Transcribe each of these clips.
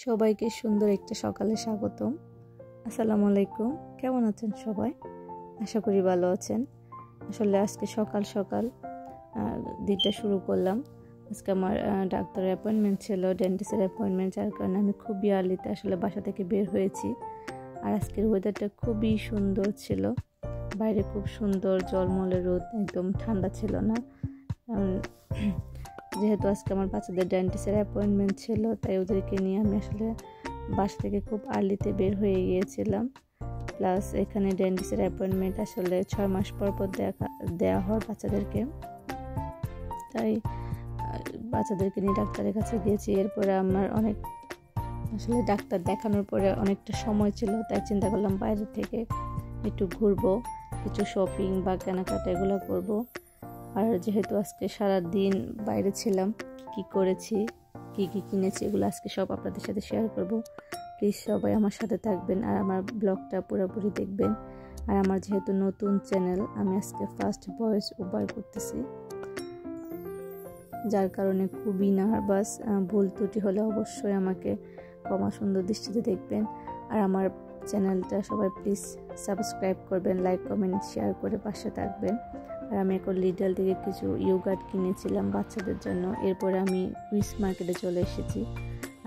সবাইকে সুন্দর একটা সকালে স্বাগতম। আসসালামু আলাইকুম। কেমন আছেন সবাই? আশা করি ভালো আছেন। আসলে আজকে সকাল সকাল দিনটা শুরু করলাম। আজকে আমার ডাক্তারের অ্যাপয়েন্টমেন্ট ছিল, ডেন্টিস্টের অ্যাপয়েন্টমেন্ট, যার কারণে আমি খুবই আর্লিতে আসলে বাসা থেকে বের হয়েছি। আর আজকের ওয়েদারটা খুবই সুন্দর ছিল, বাইরে খুব সুন্দর ঝলমলে রোদ, একদম ঠান্ডা ছিল না। যেহেতু আজকে আমার বাচ্চাদের ডেন্টিস্টের অ্যাপয়েন্টমেন্ট ছিল, তাই ওদেরকে নিয়ে আমি আসলে বাসা থেকে খুব আর্লিতে বের হয়ে গিয়েছিলাম। প্লাস এখানে ডেন্টিস্টের অ্যাপয়েন্টমেন্ট আসলে 6 মাস পর পর দেওয়া হয় বাচ্চাদেরকে, তাই বাচ্চাদেরকে নিয়ে ডাক্তারের কাছে গিয়েছি। এরপরে আমার আসলে ডাক্তার দেখানোর পরে অনেকটা সময় ছিল, তাই চিন্তা করলাম বাইরে থেকে একটু ঘুরবো, কিছু শপিং বা কেনাকাটা এগুলো করবো। আর যেহেতু আজকে সারা দিন বাইরে ছিলাম, কি করেছি, কি কিনেছি, এগুলো আজকে সব আপনাদের সাথে শেয়ার করব। প্লিজ সবাই আমার সাথে থাকবেন আর আমার ব্লগটা পুরোপুরি দেখবেন। আর আমার যেহেতু নতুন চ্যানেল, আমি আজকে ফার্স্ট ভয়েস ওভার করতেছি, যার কারণে খুবই নার্ভাস। ভুল ত্রুটি হলে অবশ্যই আমাকে ক্ষমা সুন্দর দৃষ্টিতে দেখবেন। আর আমার চ্যানেলটা সবাই প্লিজ সাবস্ক্রাইব করবেন, লাইক কমেন্ট শেয়ার করে পাশে থাকবেন। আর আমি এখন লিডল থেকে কিছু ইয়োগার্ট কিনেছিলাম বাচ্চাদের জন্য। এরপরে আমি উইস মার্কেটে চলে এসেছি।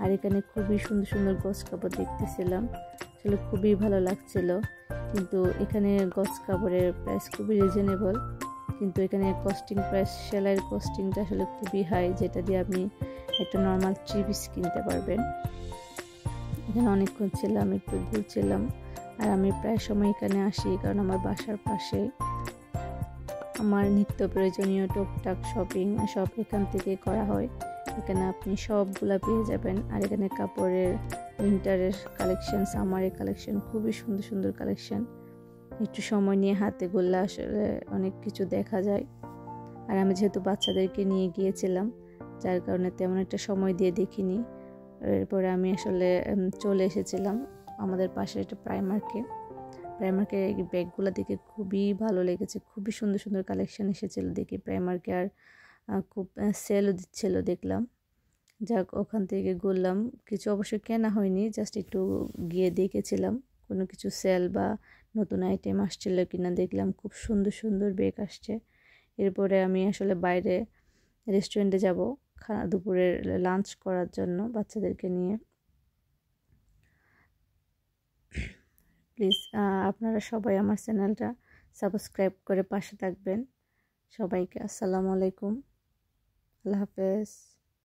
আর এখানে খুবই সুন্দর সুন্দর গজ কাপড় দেখতেছিলাম, আসলে খুবই ভালো লাগছিল। কিন্তু এখানে গজ কাপড়ের প্রাইস খুবই রিজনেবল, কিন্তু এখানে কস্টিং প্রাইস, সেলাইয়ের কস্টিংটা আসলে খুবই হাই, যেটা দিয়ে আপনি একটা নর্মাল 3 পিস কিনতে পারবেন। এখানে অনেকক্ষণ ছিলাম, একটু ঘুরছিলাম। আর আমি প্রায় সময় এখানে আসি, কারণ আমার বাসার পাশে আমার নিত্য প্রয়োজনীয় টুকটাক শপিং সব এখান থেকে করা হয়। এখানে আপনি সবগুলা পেয়ে যাবেন। আর এখানে কাপড়ের উইন্টারের কালেকশন, সামারের কালেকশন, খুবই সুন্দর সুন্দর কালেকশন। একটু সময় নিয়ে হাতে গোল্লা আসলে অনেক কিছু দেখা যায়। আর আমি যেহেতু বাচ্চাদেরকে নিয়ে গিয়েছিলাম, যার কারণে তেমন একটা সময় দিয়ে দেখিনি। এরপরে আমি আসলে চলে এসেছিলাম আমাদের পাশে একটা প্রাইমার্কে এই ব্যাগগুলো দেখে খুবই ভালো লেগেছে, খুবই সুন্দর সুন্দর কালেকশন এসেছিলো দেখি প্রাইমার্কে। আর খুব সেলও দিচ্ছিলো দেখলাম, যাক ওখান থেকে ঘুরলাম। কিছু অবশ্যই কেনা হয়নি, জাস্ট একটু গিয়ে দেখেছিলাম কোনো কিছু সেল বা নতুন আইটেম আসছিল কিনা দেখলাম। খুব সুন্দর সুন্দর ব্যাগ আসছে। এরপরে আমি আসলে বাইরে রেস্টুরেন্টে যাব দুপুরের লাঞ্চ করার জন্য বাচ্চাদেরকে নিয়ে। প্লিজ আপনারা সবাই আমার চ্যানেলটা সাবস্ক্রাইব করে পাশে থাকবেন। সবাইকে আসসালামু আলাইকুম, আল্লাহ হাফেজ।